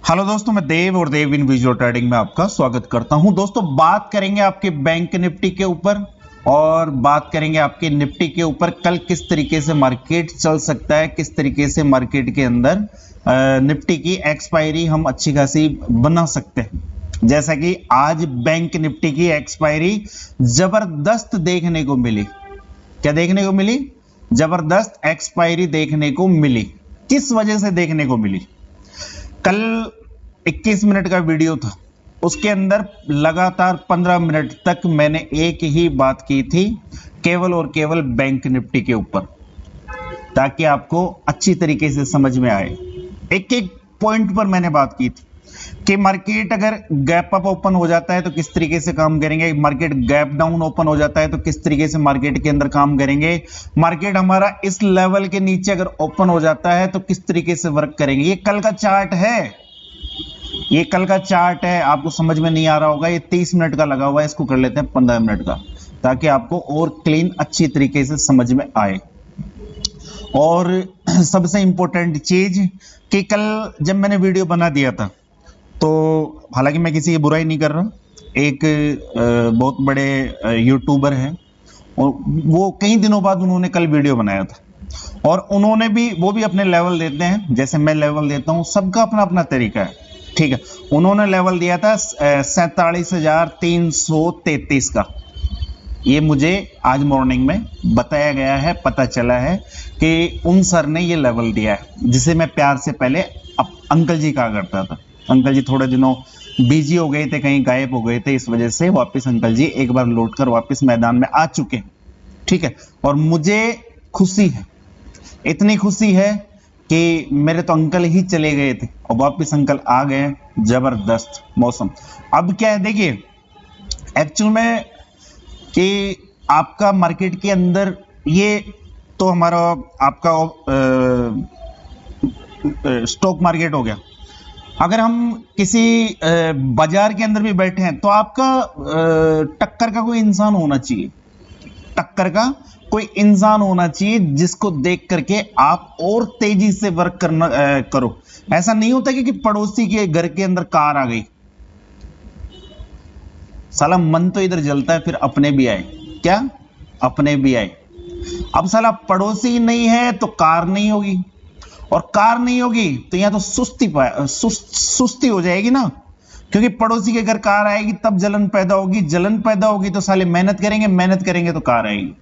Hello दोस्तों, मैं देव और देव इन विजुअल ट्रेडिंग में आपका स्वागत करता हूं। दोस्तों, बात करेंगे आपके बैंक निफ्टी के ऊपर और बात करेंगे आपके निफ्टी के ऊपर। कल किस तरीके से मार्केट चल सकता है, किस तरीके से मार्केट के अंदर निफ्टी की एक्सपायरी हम अच्छी खासी बना सकते हैं। जैसा कि आज बैंक निफ्टी की एक्सपायरी जबरदस्त देखने को मिली। क्या देखने को मिली? जबरदस्त एक्सपायरी देखने को मिली। किस वजह से देखने को मिली? कल 21 मिनट का वीडियो था, उसके अंदर लगातार 15 मिनट तक मैंने एक ही बात की थी, केवल और केवल बैंक निफ्टी के ऊपर, ताकि आपको अच्छी तरीके से समझ में आए। एक एक पॉइंट पर मैंने बात की थी कि मार्केट अगर गैप अप ओपन हो जाता है तो किस तरीके से काम करेंगे, मार्केट गैप डाउन ओपन हो जाता है तो किस तरीके से मार्केट के अंदर काम करेंगे, मार्केट हमारा इस लेवल के नीचे अगर ओपन हो जाता है तो किस तरीके से वर्क करेंगे। ये कल का चार्ट है, ये कल का चार्ट है। आपको समझ में नहीं आ रहा होगा, ये 30 मिनट का लगा हुआ है, इसको कर लेते हैं 15 मिनट का, ताकि आपको और क्लीन अच्छी तरीके से समझ में आए। और सबसे इंपॉर्टेंट चीज कि कल जब मैंने वीडियो बना दिया था, तो हालांकि मैं किसी की बुराई नहीं कर रहा, एक बहुत बड़े यूट्यूबर हैं और वो कई दिनों बाद उन्होंने कल वीडियो बनाया था और उन्होंने भी, वो भी अपने लेवल देते हैं जैसे मैं लेवल देता हूं, सबका अपना अपना तरीका है, ठीक है। उन्होंने लेवल दिया था 47,333 का। ये मुझे आज मॉर्निंग में बताया गया है, पता चला है कि उन सर ने ये लेवल दिया है, जिसे मैं प्यार से पहले अंकल जी कहा करता था। अंकल जी थोड़े दिनों बिजी हो गए थे, कहीं गायब हो गए थे, इस वजह से वापस अंकल जी एक बार लौट कर वापस मैदान में आ चुके हैं, ठीक है। और मुझे खुशी है, इतनी खुशी है कि मेरे तो अंकल ही चले गए थे और वापस अंकल आ गए। जबरदस्त मौसम। अब क्या है, देखिए एक्चुअल में कि आपका मार्केट के अंदर ये तो हमारा आपका स्टॉक मार्केट हो गया। अगर हम किसी बाजार के अंदर भी बैठे हैं तो आपका टक्कर का कोई इंसान होना चाहिए, टक्कर का कोई इंसान होना चाहिए जिसको देख करके आप और तेजी से वर्क करना करो। ऐसा नहीं होता कि पड़ोसी के घर के अंदर कार आ गई, साला मन तो इधर जलता है, फिर अपने भी आए, क्या अपने भी आए। अब साला पड़ोसी नहीं है तो कार नहीं होगी, और कार नहीं होगी तो यहां तो सुस्ती हो जाएगी ना, क्योंकि पड़ोसी के घर कार आएगी तब जलन पैदा होगी, जलन पैदा होगी तो साले मेहनत करेंगे, मेहनत करेंगे तो कार आएगी।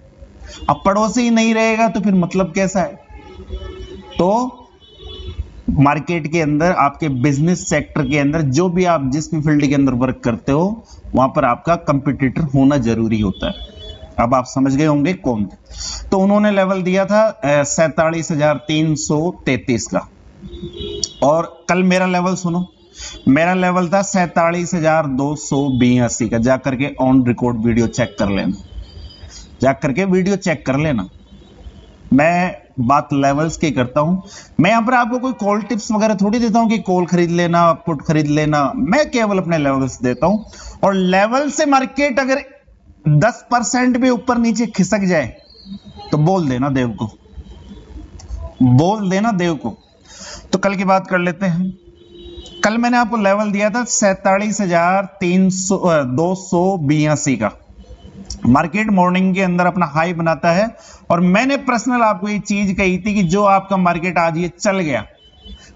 अब पड़ोसी ही नहीं रहेगा तो फिर मतलब कैसा है? तो मार्केट के अंदर, आपके बिजनेस सेक्टर के अंदर, जो भी आप जिस भी फील्ड के अंदर वर्क करते हो, वहां पर आपका कंपटीटर होना जरूरी होता है। अब आप समझ गए होंगे कौन थे। तो उन्होंने लेवल दिया था 47,333 का, और कल मेरा लेवल सुनो, मेरा लेवल था 47,282 का। जाकर के ऑन रिकॉर्ड वीडियो चेक कर लेना, जाकर के वीडियो चेक कर लेना। मैं बात लेवल्स की करता हूं, मैं यहां पर आपको कोई कॉल टिप्स वगैरह थोड़ी देता हूं कि कॉल खरीद लेना, पुट खरीद लेना। मैं केवल अपने लेवल्स देता हूं, और लेवल से मार्केट अगर 10% भी ऊपर नीचे खिसक जाए तो बोल देना देव को, बोल देना देव को। तो कल की बात कर लेते हैं। कल मैंने आपको लेवल दिया था 47,282 का। मार्केट मॉर्निंग के अंदर अपना हाई बनाता है, और मैंने पर्सनल आपको ये चीज कही थी कि जो आपका मार्केट आज ये चल गया,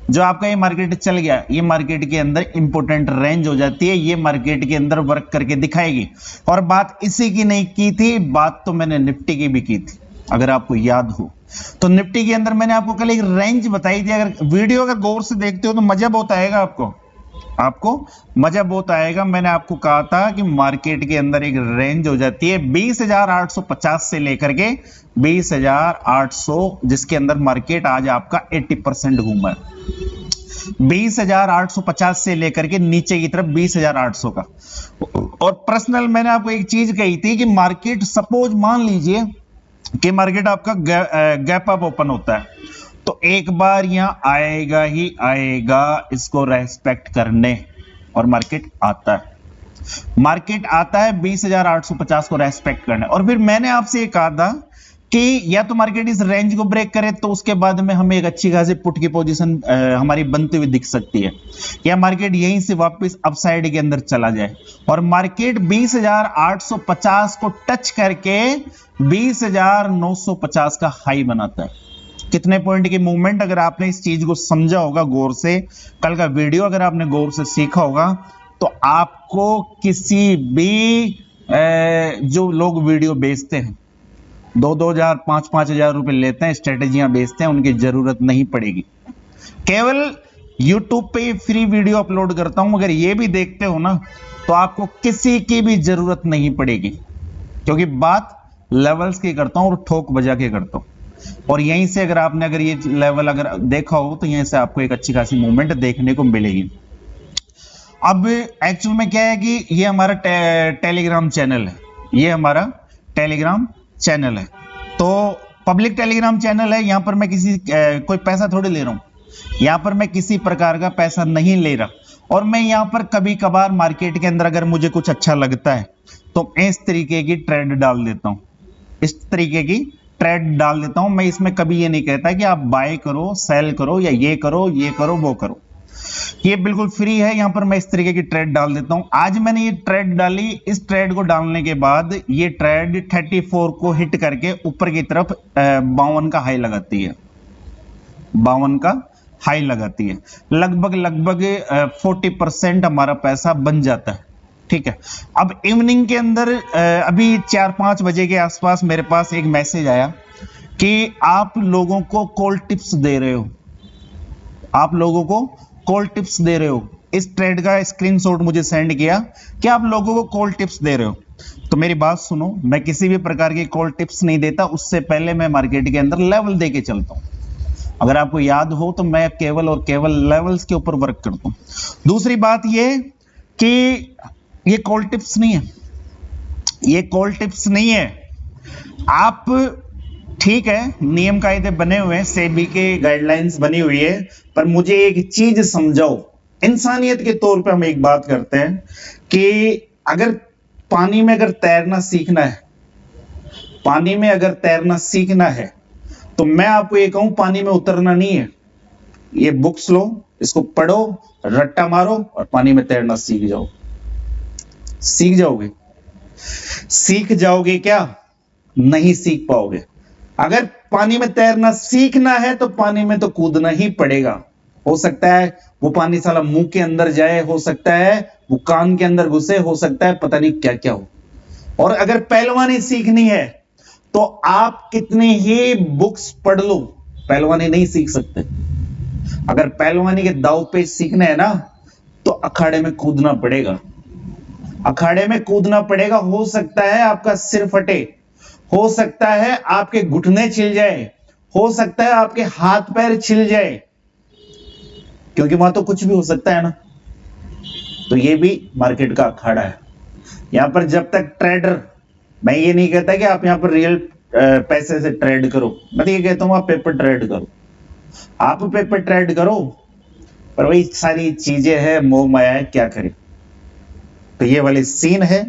जो आपका ये मार्केट चल गया, ये मार्केट के अंदर इंपोर्टेंट रेंज हो जाती है, ये मार्केट के अंदर वर्क करके दिखाएगी। और बात इसी की नहीं की थी, बात तो मैंने निफ्टी की भी की थी, अगर आपको याद हो। तो निफ्टी के अंदर मैंने आपको कल एक रेंज बताई थी। अगर वीडियो अगर गौर से देखते हो तो मजा बहुत आएगा आपको, आपको मजा बहुत आएगा। मैंने आपको कहा था कि मार्केट के अंदर एक रेंज हो जाती है 20,850 से लेकर के 20,800, जिसके अंदर मार्केट आज आपका 80% घूमा है। 20,850 से लेकर के नीचे की तरफ 20,800 का। और पर्सनल मैंने आपको एक चीज कही थी कि मार्केट, सपोज मान लीजिए कि मार्केट आपका गैप अप ओपन होता है, तो एक बार यहां आएगा ही आएगा इसको रेस्पेक्ट करने, और मार्केट आता है, मार्केट आता है 20,850 को रेस्पेक्ट करने। और फिर मैंने आपसे ये कहा था कि या तो मार्केट इस रेंज को ब्रेक करे तो उसके बाद में हमें एक अच्छी खासी पुट की पोजीशन हमारी बनती हुई दिख सकती है, या मार्केट यहीं से वापस अपसाइड के अंदर चला जाए और मार्केट 20,850 को टच करके 20,950 का हाई बनाता है। कितने पॉइंट की मूवमेंट, अगर आपने इस चीज को समझा होगा गौर से, कल का वीडियो अगर आपने गौर से सीखा होगा, तो आपको किसी भी जो लोग वीडियो बेचते हैं 2,000 5,000 रुपए लेते हैं, स्ट्रेटेजियां बेचते हैं, उनकी जरूरत नहीं पड़ेगी। केवल YouTube पे फ्री वीडियो अपलोड करता हूं, अगर ये भी देखते हो ना तो आपको किसी की भी जरूरत नहीं पड़ेगी, क्योंकि बात लेवल्स की करता हूं और ठोक बजा के करता हूं। और यहीं से अगर ये लेवल अगर देखा हो तो यहीं से आपको एक अच्छी खासी मूवमेंट देखने को मिलेगी। अब एक्चुअल में क्या है कि ये हमारा टेलीग्राम चैनल है, ये हमारा टेलीग्राम चैनल है, तो पब्लिक टेलीग्राम चैनल है। यहां पर मैं कोई पैसा थोड़ी ले रहा हूं, यहां पर मैं किसी प्रकार का पैसा नहीं ले रहा, और मैं यहां पर कभी कभार मार्केट के अंदर अगर मुझे कुछ अच्छा लगता है तो इस तरीके की ट्रेड डाल देता हूं, इस तरीके की ट्रेड डाल देता हूं। मैं इसमें कभी ये नहीं कहता कि आप बाय करो, सेल करो, या ये करो, वो करो, ये बिल्कुल फ्री है। यहां पर मैं इस तरीके की ट्रेड डाल देता हूं। आज मैंने ये ट्रेड डाली, इस ट्रेड को डालने के बाद ये ट्रेड 34 को हिट करके ऊपर की तरफ 52 का हाई लगाती है, 52 का हाई लगाती है। लगभग 40% हमारा पैसा बन जाता है। ठीक है, अब इवनिंग के अंदर अभी 4-5 बजे के आसपास मेरे पास एक मैसेज आया कि आप लोगों को कॉल टिप्स दे रहे हो, आप लोगों को कॉल टिप्स दे रहे हो। इस ट्रेड का स्क्रीनशॉट मुझे सेंड किया कि आप लोगों को कॉल टिप्स दे रहे हो। तो मेरी बात सुनो, मैं किसी भी प्रकार की कॉल टिप्स नहीं देता, उससे पहले मैं मार्केट के अंदर लेवल दे के चलता हूं। अगर आपको याद हो तो मैं केवल और केवल लेवल्स के ऊपर वर्क करता हूं। दूसरी बात ये कि ये कॉल टिप्स नहीं है, ये कॉल टिप्स नहीं है। आप ठीक है, नियम कायदे बने हुए हैं, सेबी के गाइडलाइंस बनी हुई है, पर मुझे एक चीज समझाओ। इंसानियत के तौर पे हम एक बात करते हैं कि अगर पानी में अगर तैरना सीखना है, पानी में अगर तैरना सीखना है तो मैं आपको ये कहूं, पानी में उतरना नहीं है, ये बुक्स लो, इसको पढ़ो, रट्टा मारो और पानी में तैरना सीख जाओ। सीख जाओगे? सीख जाओगे क्या? नहीं सीख पाओगे। अगर पानी में तैरना सीखना है तो पानी में तो कूदना ही पड़ेगा। हो सकता है वो पानी साला मुंह के अंदर जाए, हो सकता है वो कान के अंदर घुसे, हो सकता है पता नहीं क्या क्या हो। और अगर पहलवानी सीखनी है तो आप कितनी ही बुक्स पढ़ लो, पहलवानी नहीं सीख सकते। अगर पहलवानी के दांव पे सीखना है ना तो अखाड़े में कूदना पड़ेगा, अखाड़े में कूदना पड़ेगा। हो सकता है आपका सिर फटे, हो सकता है आपके घुटने छिल जाए, हो सकता है आपके हाथ पैर छिल जाए, क्योंकि वहां तो कुछ भी हो सकता है ना। तो ये भी मार्केट का अखाड़ा है। यहां पर जब तक ट्रेडर, मैं ये नहीं कहता कि आप यहां पर रियल पैसे से ट्रेड करो, मैं तो ये कहता हूं आप पेपर ट्रेड करो, आप पेपर ट्रेड करो, पर वही सारी चीजें हैं, मोह माया है, क्या करें। तो ये वाली सीन है।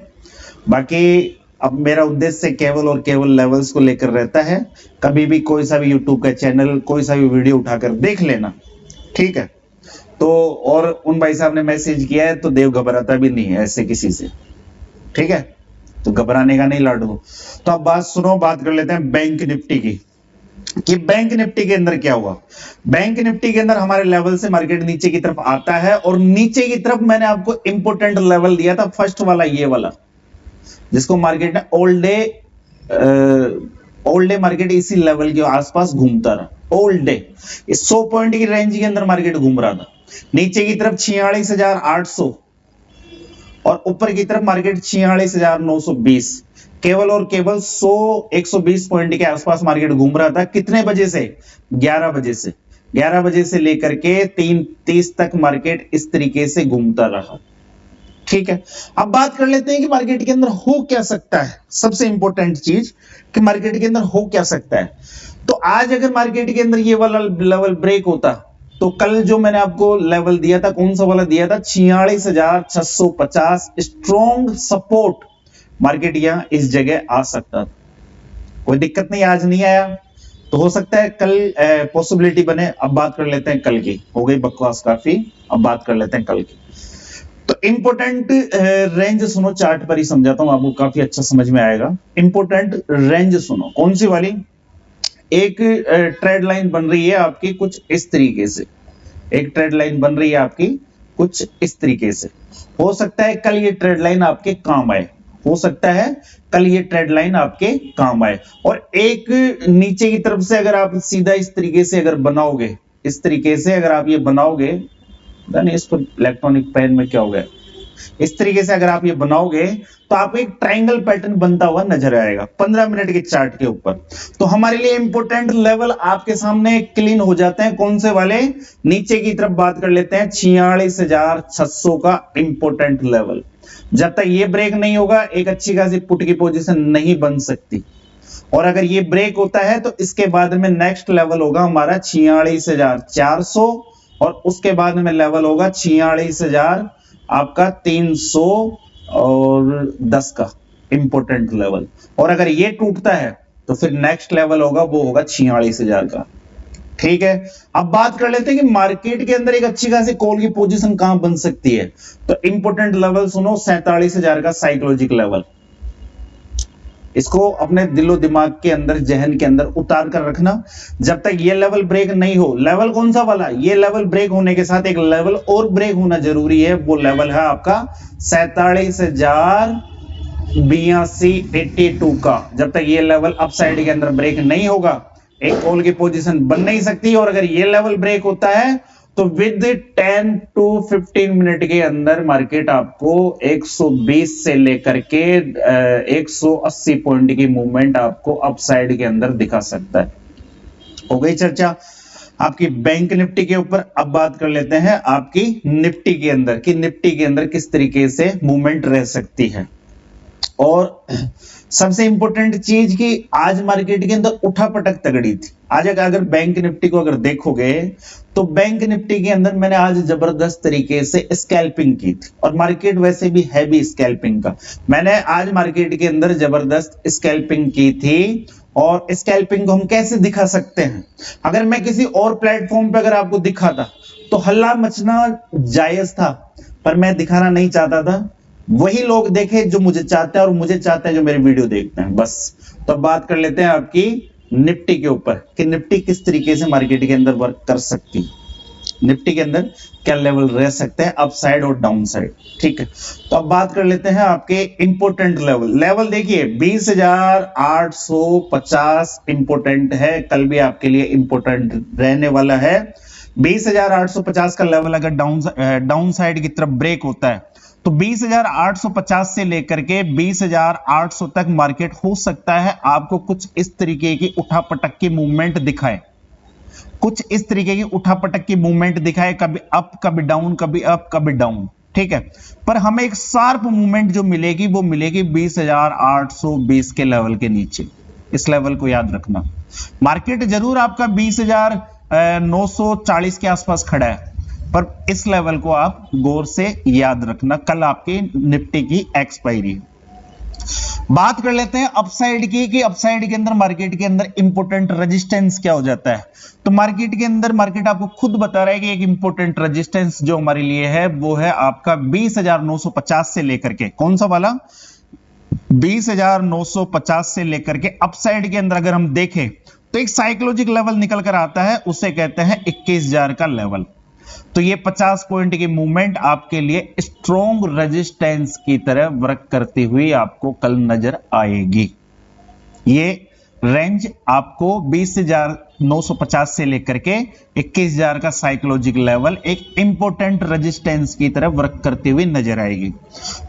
बाकी अब मेरा उद्देश्य केवल और केवल लेवल्स को लेकर रहता है। कभी भी कोई सा भी यूट्यूब का चैनल, कोई सा भी वीडियो उठाकर देख लेना, ठीक है। तो और उन भाई साहब ने मैसेज किया है तो देव घबराता भी नहीं है ऐसे किसी से, ठीक है, तो घबराने का नहीं लाडू। तो अब बात सुनो, बात कर लेते हैं बैंक निफ्टी की, कि बैंक निफ्टी के अंदर क्या हुआ। बैंक निफ्टी के अंदर हमारे लेवल से मार्केट नीचे की तरफ आता है, और नीचे की तरफ मैंने आपको इंपोर्टेंट लेवल दिया था, फर्स्ट वाला ये वाला, जिसको मार्केट ने ऑल डे मार्केट इसी लेवल के आसपास घूमता रहा। ऑल डे इस 100 पॉइंट की रेंज के अंदर मार्केट घूम रहा था। नीचे की तरफ 46,800 और ऊपर की तरफ मार्केट 46,920, केवल और केवल 120 पॉइंट के आसपास मार्केट घूम रहा था। कितने बजे से? 11 बजे से। 11 बजे से लेकर के 3:30 तक मार्केट इस तरीके से घूमता रहा, ठीक है। अब बात कर लेते हैं कि मार्केट के अंदर हो क्या सकता है। सबसे इंपॉर्टेंट चीज कि मार्केट के अंदर हो क्या सकता है। तो आज अगर मार्केट के अंदर ये वाला लेवल ब्रेक होता तो कल जो मैंने आपको लेवल दिया था, कौन सा वाला दिया था? 46,650 स्ट्रॉन्ग सपोर्ट मार्केट यहां इस जगह आ सकता था, कोई दिक्कत नहीं, आज नहीं आया तो हो सकता है कल पॉसिबिलिटी बने। अब बात कर लेते हैं कल की, हो गई बकवास काफी, अब बात कर लेते हैं कल की। तो इंपोर्टेंट रेंज सुनो, चार्ट पर ही समझाता हूं आपको, काफी अच्छा समझ में आएगा। इंपोर्टेंट रेंज सुनो, कौन सी वाली? एक ट्रेड लाइन बन रही है आपकी कुछ इस तरीके से, एक ट्रेड लाइन बन रही है आपकी कुछ इस तरीके से। हो सकता है कल ये ट्रेड लाइन आपके काम आए, हो सकता है कल ये ट्रेड लाइन आपके काम आए। और एक नीचे की तरफ से अगर आप सीधा इस तरीके से अगर बनाओगे, इस तरीके से अगर आप ये बनाओगे, नहीं इस पर इलेक्ट्रॉनिक पेन में क्या हो गया, इस तरीके से अगर आप ये बनाओगे तो आपको एक ट्रायंगल पैटर्न बनता हुआ नजर आएगा 15 मिनट के चार्ट के ऊपर। तो हमारे लिए इंपोर्टेंट लेवल आपके सामने क्लीन हो जाते हैं, कौन से वाले? नीचे की तरफ बात कर लेते हैं 46,600 का इंपोर्टेंट लेवल। जब तक ये ब्रेक नहीं होगा एक अच्छी खासी पुट की पोजीशन नहीं बन सकती, और अगर ये ब्रेक होता है तो इसके बाद में नेक्स्ट लेवल होगा हमारा 46,400, और उसके बाद में लेवल होगा 46,000 आपका 310 का इंपोर्टेंट लेवल। और अगर ये टूटता है तो फिर नेक्स्ट लेवल होगा, वो होगा 46,000 का। ठीक है, अब बात कर लेते हैं कि मार्केट के अंदर एक अच्छी खासी कॉल की पोजीशन कहां बन सकती है। तो इंपोर्टेंट लेवल सुनो, 47,000 का साइकोलॉजिक लेवल। इसको अपने दिलो दिमाग के अंदर, जहन के अंदर उतार कर रखना। जब तक ये लेवल ब्रेक नहीं हो, लेवल कौन सा वाला? ये लेवल ब्रेक होने के साथ एक लेवल और ब्रेक होना जरूरी है, वो लेवल है आपका 47,082 का। जब तक ये लेवल अपसाइड के अंदर ब्रेक नहीं होगा एक कॉल की पोजीशन बन नहीं सकती। और अगर ये लेवल ब्रेक होता है तो विद 10 टू 15 मिनट के अंदर मार्केट आपको 120 से लेकर के 180 पॉइंट की मूवमेंट आपको अपसाइड के अंदर दिखा सकता है। हो गई चर्चा आपकी बैंक निफ्टी के ऊपर। अब बात कर लेते हैं आपकी निफ्टी के अंदर कि निफ्टी के अंदर किस तरीके से मूवमेंट रह सकती है। और सबसे इंपॉर्टेंट चीज कि आज मार्केट के अंदर उठापटक तगड़ी थी। आज अगर बैंक निफ्टी को अगर देखोगे तो बैंक निफ्टी के अंदर मैंने आज जबरदस्त तरीके से स्कैल्पिंग की थी, और मार्केट वैसे भी है भी स्कैल्पिंग का। मैंने आज मार्केट के अंदर जबरदस्त स्कैल्पिंग की थी। और स्कैल्पिंग को हम कैसे दिखा सकते हैं? अगर मैं किसी और प्लेटफॉर्म पे अगर आपको दिखाता तो हल्ला मचना जायज था, पर मैं दिखाना नहीं चाहता था। वही लोग देखे जो मुझे चाहते हैं, और मुझे चाहते हैं जो मेरे वीडियो देखते हैं, बस। तो बात कर लेते हैं आपकी निफ्टी के ऊपर कि निफ्टी किस तरीके से मार्केट के अंदर वर्क कर सकती है, निफ्टी के अंदर क्या लेवल रह सकते हैं अप साइड और डाउन साइड। ठीक है, तो अब बात कर लेते हैं आपके इंपोर्टेंट लेवल देखिए 20,850 इंपोर्टेंट है, कल भी आपके लिए इंपोर्टेंट रहने वाला है। 20,850 का लेवल अगर डाउन साइड की तरफ ब्रेक होता है तो 20,850 से लेकर के 20,800 तक मार्केट हो सकता है आपको कुछ इस तरीके की उठापटक की मूवमेंट दिखाए, कुछ इस तरीके की उठापटक की मूवमेंट दिखाए, कभी अप कभी डाउन, कभी अप कभी डाउन। ठीक है, पर हमें एक शार्प मूवमेंट जो मिलेगी वो मिलेगी 20,820 के लेवल के नीचे। इस लेवल को याद रखना। मार्केट जरूर आपका 20,940 के आसपास खड़ा है, पर इस लेवल को आप गौर से याद रखना। कल आपकी निफ्टी की एक्सपायरी। बात कर लेते हैं अपसाइड की कि अपसाइड के अंदर मार्केट के अंदर इंपोर्टेंट रेजिस्टेंस क्या हो जाता है। तो मार्केट के अंदर मार्केट आपको खुद बता रहा है कि एक इंपोर्टेंट रेजिस्टेंस जो हमारे लिए है वो है आपका 20,950 से लेकर के, कौन सा वाला? 20,950 से लेकर के अपसाइड के अंदर अगर हम देखें तो एक साइकोलॉजिक लेवल निकल कर आता है, उसे कहते हैं 21,000 का लेवल। तो ये 50 पॉइंट की मूवमेंट आपके लिए स्ट्रॉन्ग रेजिस्टेंस की तरह वर्क करती हुई आपको कल नजर आएगी। ये रेंज आपको 20,950 से लेकर के 21,000 का साइकोलॉजिक लेवल एक इंपोर्टेंट रेजिस्टेंस की तरह वर्क करती हुई नजर आएगी।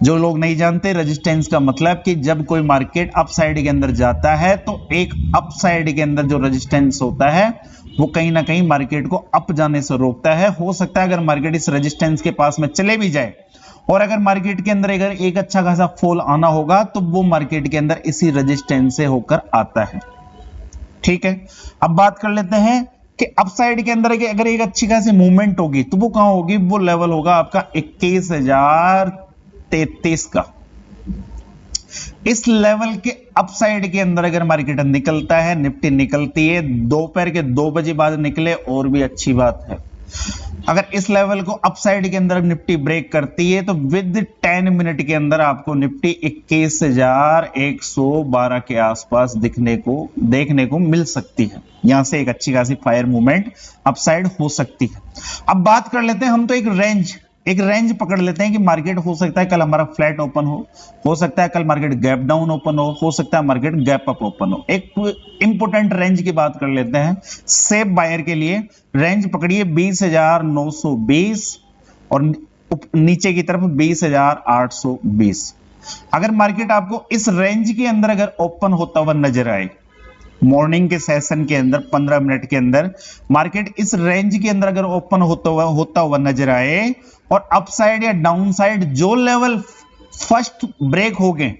जो लोग नहीं जानते रेजिस्टेंस का मतलब कि जब कोई मार्केट अपसाइड के अंदर जाता है तो एक अपसाइड के अंदर जो रेजिस्टेंस होता है वो कहीं ना कहीं मार्केट को अप जाने से रोकता है। हो सकता है अगर मार्केट इस रेजिस्टेंस के पास में चले भी जाए और अगर मार्केट के अंदर अगर एक अच्छा खासा फॉल आना होगा तो वो मार्केट के अंदर इसी रेजिस्टेंस से होकर आता है। ठीक है, अब बात कर लेते हैं कि अपसाइड के अंदर अगर एक अच्छी खासी मूवमेंट होगी तो वो कहां होगी? वो लेवल होगा आपका 21,033 का। इस लेवल के अपसाइड के अंदर अगर मार्केट निकलता है, निफ्टी निकलती है, दोपहर के 2 बजे बाद निकले और भी अच्छी बात है। अगर इस लेवल को अपसाइड के अंदर निफ्टी ब्रेक करती है तो विद 10 मिनट के अंदर आपको निफ्टी 21,112 के आसपास देखने को मिल सकती है। यहां से एक अच्छी खासी फायर मूवमेंट अपसाइड हो सकती है। अब बात कर लेते हैं हम तो एक रेंज पकड़ लेते हैं कि मार्केट हो सकता है कल हमारा फ्लैट ओपन हो सकता है कल मार्केट गैप डाउन ओपन हो सकता है मार्केट गैप अप ओपन हो। एक इंपोर्टेंट रेंज की बात कर लेते हैं सेफ बायर के लिए। रेंज पकड़िए 20,920 और नीचे की तरफ 20,820। अगर मार्केट आपको इस रेंज के अंदर अगर ओपन होता हुआ नजर आए, मॉर्निंग के सेशन के अंदर 15 मिनट के अंदर मार्केट इस रेंज के अंदर अगर ओपन होता हुआ नजर आए और अपसाइड या डाउन साइड जो लेवल फर्स्ट ब्रेक हो गए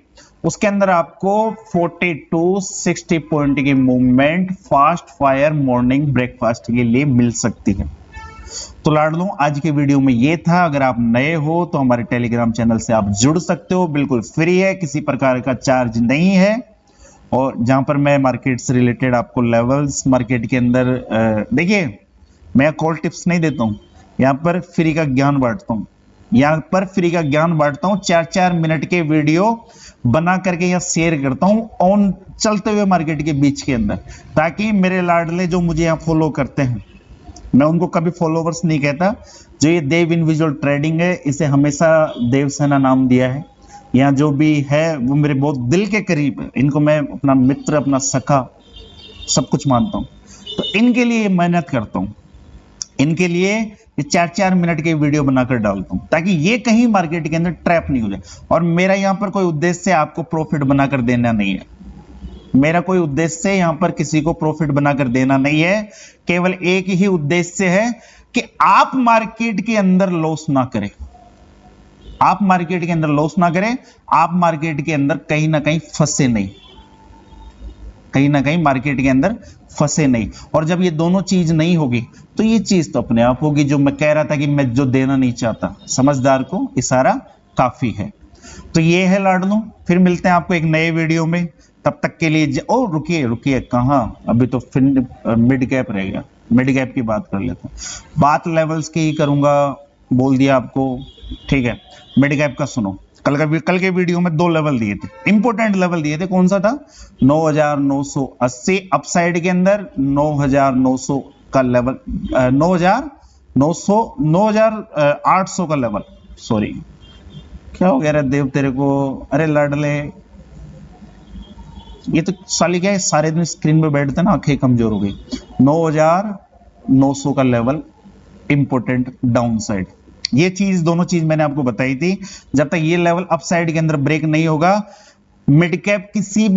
उसके अंदर आपको 40-60 पॉइंट की movement fast fire morning breakfast के लिए मिल सकती है। तो लाडलों, आज के वीडियो में ये था। अगर आप नए हो तो हमारे टेलीग्राम चैनल से आप जुड़ सकते हो, बिल्कुल फ्री है, किसी प्रकार का चार्ज नहीं है। और जहां पर मैं मार्केट से रिलेटेड आपको लेवल्स मार्केट के अंदर देखिए, मैं कॉल टिप्स नहीं देता हूं, यहां पर फ्री का ज्ञान बांटता हूं। 4-4 मिनट के वीडियो बना करके या शेयर करता हूं ऑन चलते हुए मार्केट के बीच के अंदर, ताकि मेरे लाडले जो मुझे यहाँ फॉलो करते हैं, मैं उनको कभी फॉलोवर्स नहीं कहता। जो ये देव इंडिविजुअल ट्रेडिंग है, इसे हमेशा देवसेना नाम दिया है। यहाँ जो भी है वो मेरे बहुत दिल के करीब है, इनको मैं अपना मित्र, अपना सखा सब कुछ मानता हूँ। तो इनके लिए मेहनत करता हूँ, इनके लिए ये 4-4 मिनट के वीडियो बनाकर डालता हूँ ताकि ये कहीं मार्केट के अंदर ट्रैप नहीं हो जाए। और मेरा यहाँ पर कोई उद्देश्य आपको प्रॉफिट बनाकर देना नहीं है, मेरा कोई उद्देश्य यहाँ पर किसी को प्रॉफिट बनाकर देना नहीं है। केवल एक ही उद्देश्य है कि आप मार्केट के अंदर लॉस ना करें, आप मार्केट के अंदर लॉस ना करें, आप मार्केट के अंदर कहीं ना कहीं फंसे नहीं, कहीं ना कहीं मार्केट के अंदर फंसे नहीं। और जब ये दोनों चीज नहीं होगी तो ये चीज तो अपने आप होगी, जो मैं कह रहा था कि मैं जो देना नहीं चाहता, समझदार को इशारा काफी है। तो ये है लाडलों, फिर मिलते हैं आपको एक नए वीडियो में। तब तक के लिए ओ रुकिए कहां, अभी तो फिर मिड गैप रह गया, मिड गैप की बात कर लेते हैं। बात लेवल्स की ही करूंगा, बोल दिया आपको, ठीक है। मिड गैप का सुनो, कल के वीडियो में 2 लेवल दिए थे, इंपोर्टेंट लेवल दिए थे। कौन सा था? 9,980 अपसाइड के अंदर, 9,900 का लेवल, 9,800 का लेवल। सॉरी, क्या हो गया रे देव तेरे को? अरे लाडले, ये तो साली क्या है, सारे दिन स्क्रीन पे बैठते ना, आंखें कमजोर हो गई। 9,900 का लेवल इंपोर्टेंट डाउन साइड। ये चीज, दोनों चीज मैंने आपको बताई थी। जब तक ये लेवल अपसाइड के अंदर ब्रेक नहीं होगा, मिड कैप किसी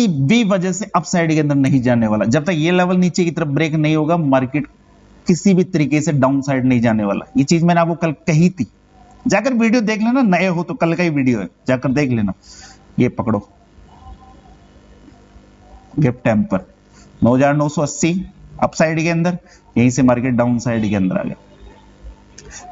भी वजह से अपसाइड के अंदर नहीं जाने वाला। जब तक ये लेवल नीचे की तरफ ब्रेक नहीं होगा, मार्केट किसी भी तरीके से डाउन साइड नहीं जाने वाला। ये चीज मैंने आपको कल कही थी, जाकर वीडियो देख लेना, नए हो तो कल का ही वीडियो है, जाकर देख लेना। ये पकड़ो गैप टेम्पर 9,980 अपसाइड के अंदर, यहीं से मार्केट डाउन साइड के अंदर आ गया।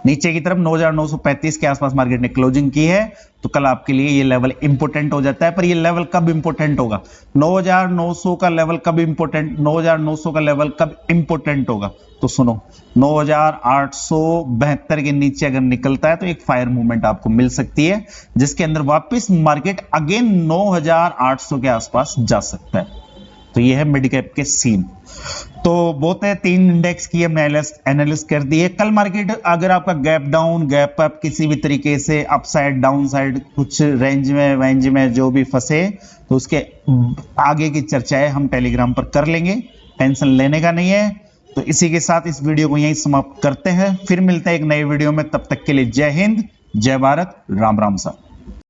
नीचे की तरफ 9,935 के आसपास मार्केट ने क्लोजिंग की है, तो कल आपके लिए ये लेवल इंपोर्टेंट हो जाता है। पर ये लेवल कब इंपोर्टेंट होगा? 9,900 का लेवल कब इंपोर्टेंट, 9,900 का लेवल कब इंपोर्टेंट होगा? तो सुनो, 9,872 के नीचे अगर निकलता है तो एक फायर मूवमेंट आपको मिल सकती है, जिसके अंदर वापस मार्केट अगेन 9,800 के आसपास जा सकता है। तो ये है मिड कैप के सीन। तो बहुत है, 3 इंडेक्स की हमने एनालिसिस कर दी है। कल मार्केट अगर आपका गैप डाउन, गैप अप, किसी भी तरीके से अपसाइड, डाउन साइड, कुछ रेंज में जो भी फंसे, तो उसके आगे की चर्चाएं हम टेलीग्राम पर कर लेंगे, टेंशन लेने का नहीं है। तो इसी के साथ इस वीडियो को यहीं समाप्त करते हैं, फिर मिलते हैं एक नए वीडियो में। तब तक के लिए जय हिंद, जय भारत, राम राम सा।